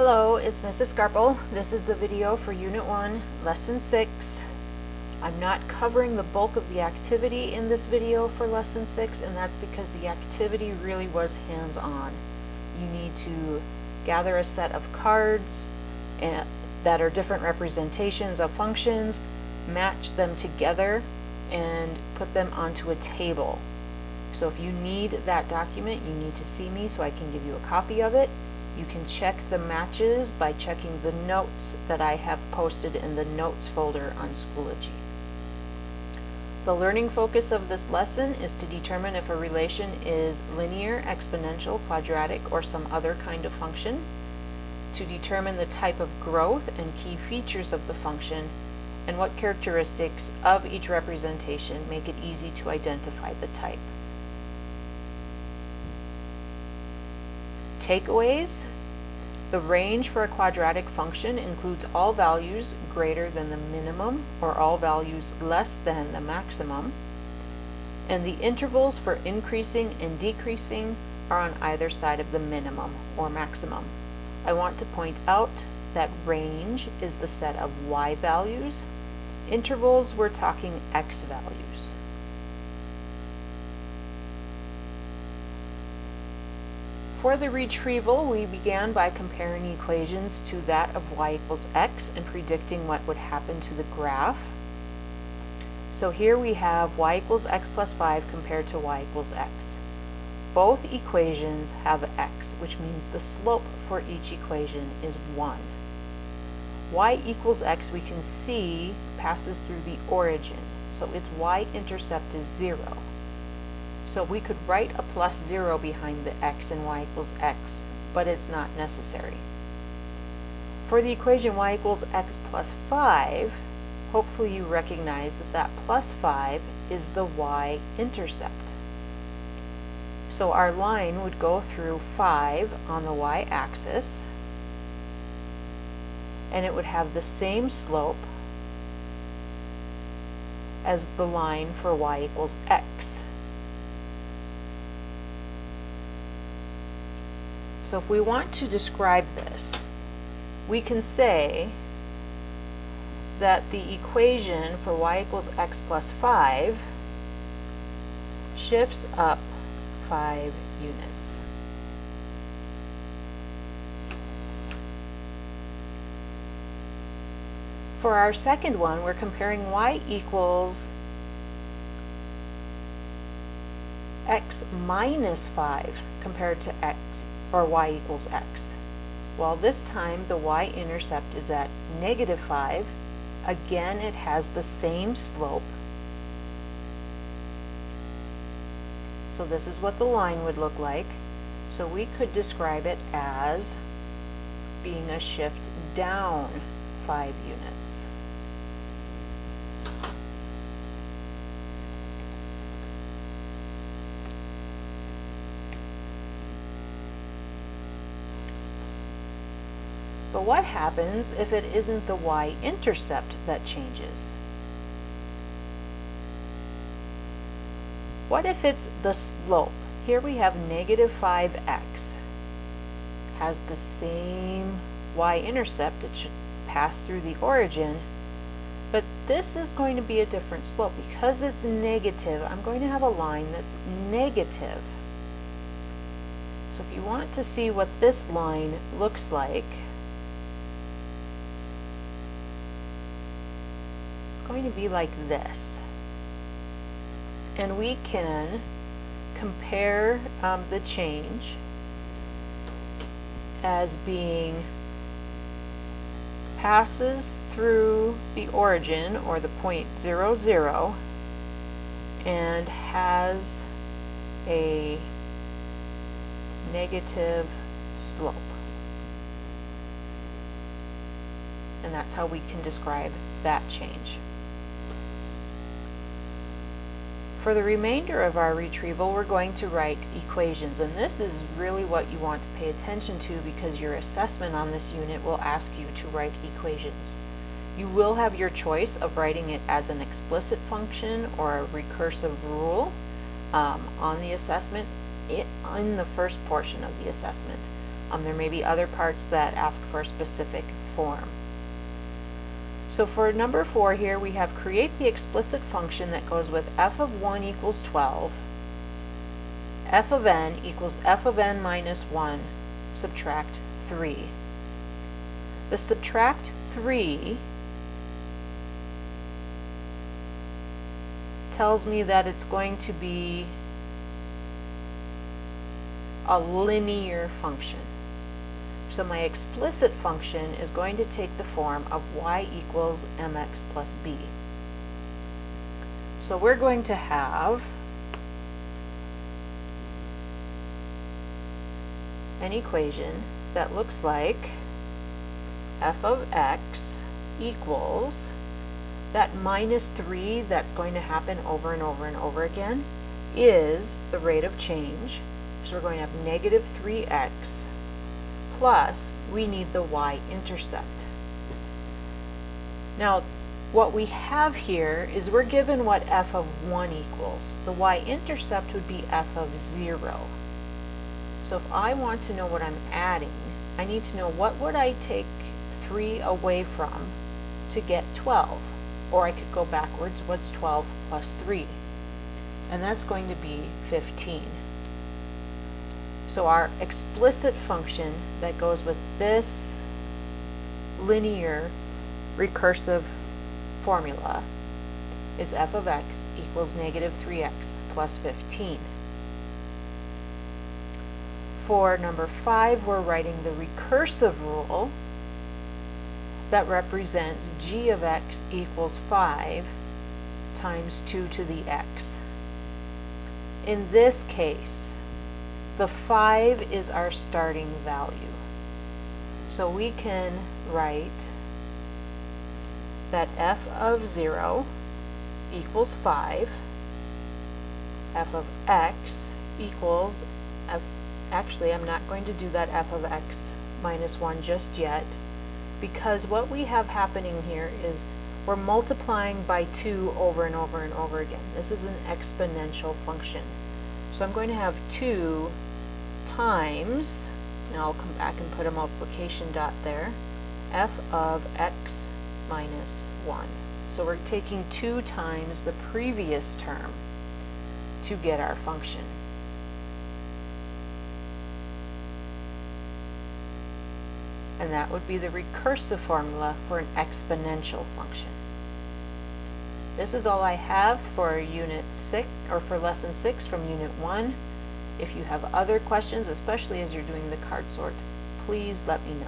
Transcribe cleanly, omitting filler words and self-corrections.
Hello, it's Mrs. Scarple. This is the video for Unit 1, Lesson 6. I'm not covering the bulk of the activity in this video for Lesson 6, and that's because the activity really was hands-on. You need to gather a set of cards that are different representations of functions, match them together, and put them onto a table. So if you need that document, you need to see me so I can give you a copy of it. You can check the matches by checking the notes that I have posted in the notes folder on Schoology. The learning focus of this lesson is to determine if a relation is linear, exponential, quadratic, or some other kind of function, to determine the type of growth and key features of the function, and what characteristics of each representation make it easy to identify the type. Takeaways: the range for a quadratic function includes all values greater than the minimum or all values less than the maximum, and the intervals for increasing and decreasing are on either side of the minimum or maximum. I want to point out that range is the set of y values. Intervals, we're talking x values. For the retrieval, we began by comparing equations to that of y equals x and predicting what would happen to the graph. So here we have y equals x plus 5 compared to y equals x. Both equations have x, which means the slope for each equation is 1. Y equals x, we can see, passes through the origin, so its y-intercept is 0. So we could write a plus 0 behind the x in y equals x, but it's not necessary. For the equation y equals x plus 5, hopefully you recognize that that plus 5 is the y-intercept. So our line would go through 5 on the y-axis, and it would have the same slope as the line for y equals x. So if we want to describe this, we can say that the equation for y equals x plus 5 shifts up 5 units. For our second one, we're comparing y equals x minus 5 compared to x or y equals x. Well, this time the y-intercept is at negative 5. Again, it has the same slope. So this is what the line would look like. So we could describe it as being a shift down 5 units. But what happens if it isn't the y-intercept that changes? What if it's the slope? Here we have negative 5x. Has the same y-intercept, it should pass through the origin, but this is going to be a different slope. Because it's negative, I'm going to have a line that's negative. So if you want to see what this line looks like, going to be like this, and we can compare the change as being passes through the origin or the point 0, 0 and has a negative slope, and that's how we can describe that change. For the remainder of our retrieval, we're going to write equations, and this is really what you want to pay attention to because your assessment on this unit will ask you to write equations. You will have your choice of writing it as an explicit function or a recursive rule on the assessment in the first portion of the assessment. There may be other parts that ask for a specific form. So for number 4 here, we have create the explicit function that goes with f of 1 equals 12, f of n equals f of n minus 1, subtract 3. The subtract 3 tells me that it's going to be a linear function. So my explicit function is going to take the form of y equals mx plus b. So we're going to have an equation that looks like f of x equals that minus 3 that's going to happen over and over and over again is the rate of change. So we're going to have negative 3x plus we need the y-intercept. Now what we have here is we're given what f of 1 equals. The y-intercept would be f of 0. So if I want to know what I'm adding, I need to know what would I take 3 away from to get 12. Or I could go backwards, what's 12 plus 3? And that's going to be 15. So our explicit function that goes with this linear recursive formula is f of x equals negative 3x plus 15. For number 5, we're writing the recursive rule that represents g of x equals 5 times 2 to the x. In this case, the 5 is our starting value. So we can write that f of 0 equals 5, f of x equals, actually I'm not going to do that f of x minus 1 just yet, because what we have happening here is we're multiplying by 2 over and over and over again. This is an exponential function. So I'm going to have 2 times, and I'll come back and put a multiplication dot there, f of x minus 1. So we're taking 2 times the previous term to get our function. And that would be the recursive formula for an exponential function. This is all I have for Unit 6, or for Lesson 6 from Unit 1. If you have other questions, especially as you're doing the card sort, please let me know.